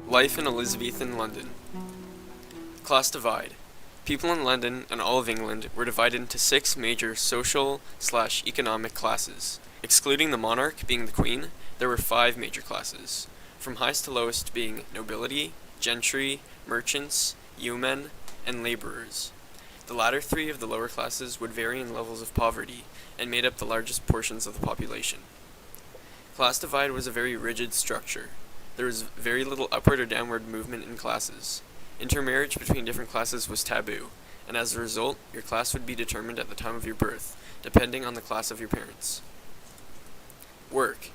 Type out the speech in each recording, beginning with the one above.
Life in Elizabethan London. Class divide. People in London and all of England were divided into 6 major social/economic classes. Excluding the monarch, being the Queen, there were 5 major classes, from highest to lowest being nobility, gentry, merchants, yeomen, and labourers. The latter 3 of the lower classes would vary in levels of poverty and made up the largest portions of the population. Class divide was a very rigid structure. There was very little upward or downward movement in classes. Intermarriage between different classes was taboo, and as a result, your class would be determined at the time of your birth, depending on the class of your parents. Work.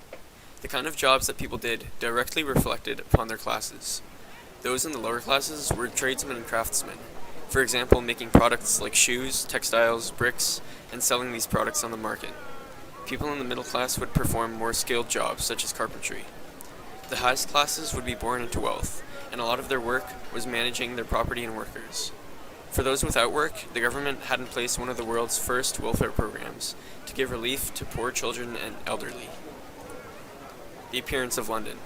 The kind of jobs that people did directly reflected upon their classes. Those in the lower classes were tradesmen and craftsmen, for example, making products like shoes, textiles, bricks, and selling these products on the market. People in the middle class would perform more skilled jobs, such as carpentry. The highest classes would be born into wealth, and a lot of their work was managing their property and workers. For those without work, the government had in place one of the world's first welfare programs to give relief to poor children and elderly. The appearance of London.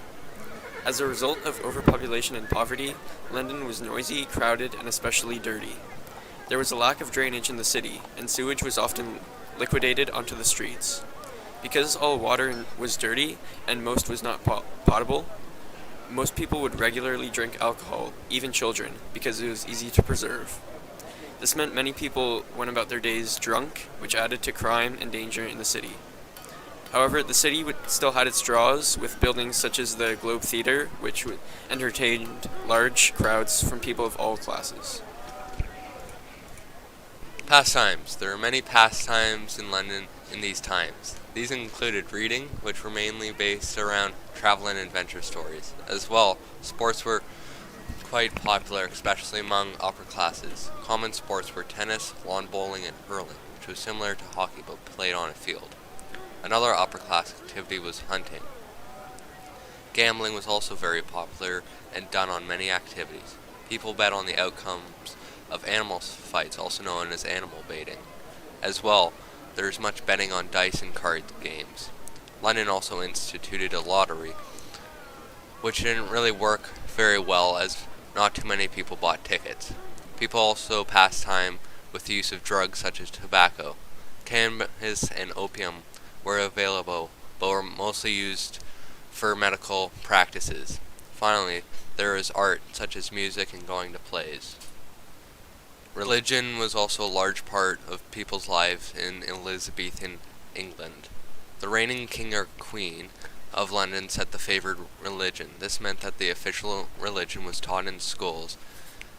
As a result of overpopulation and poverty, London was noisy, crowded, and especially dirty. There was a lack of drainage in the city, and sewage was often liquidated onto the streets. Because all water was dirty and most was not potable, most people would regularly drink alcohol, even children, because it was easy to preserve. This meant many people went about their days drunk, which added to crime and danger in the city. However, the city still had its draws, with buildings such as the Globe Theatre, which entertained large crowds from people of all classes. Pastimes. There were many pastimes in London in these times. These included reading, which were mainly based around travel and adventure stories. As well, sports were quite popular, especially among upper classes. Common sports were tennis, lawn bowling, and hurling, which was similar to hockey but played on a field. Another upper class activity was hunting. Gambling was also very popular and done on many activities. People bet on the outcomes of animal fights, also known as animal baiting. As well, there is much betting on dice and card games. London also instituted a lottery, which didn't really work very well as not too many people bought tickets. People also passed time with the use of drugs such as tobacco. Cannabis and opium were available, but were mostly used for medical practices. Finally, there is art such as music and going to plays. Religion was also a large part of people's lives in Elizabethan England. The reigning king or queen of London set the favored religion. This meant that the official religion was taught in schools,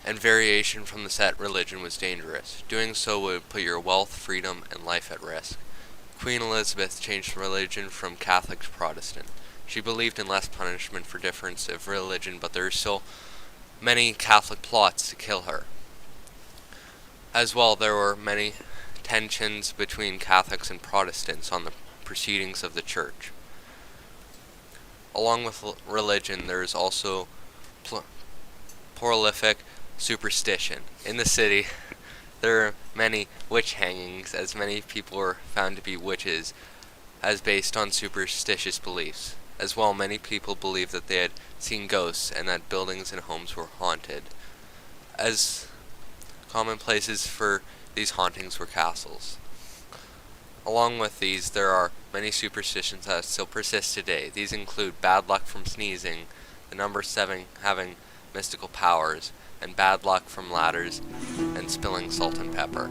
and variation from the set religion was dangerous. Doing so would put your wealth, freedom, and life at risk. Queen Elizabeth changed religion from Catholic to Protestant. She believed in less punishment for difference of religion, but there are still many Catholic plots to kill her. As well, there were many tensions between Catholics and Protestants on the proceedings of the church. Along with religion, there is also prolific superstition. In the city, there are many witch hangings, as many people were found to be witches, as based on superstitious beliefs. As well, many people believed that they had seen ghosts and that buildings and homes were haunted. As common places for these hauntings were castles. Along with these, there are many superstitions that still persist today. These include bad luck from sneezing, the number 7 having mystical powers, and bad luck from ladders and spilling salt and pepper.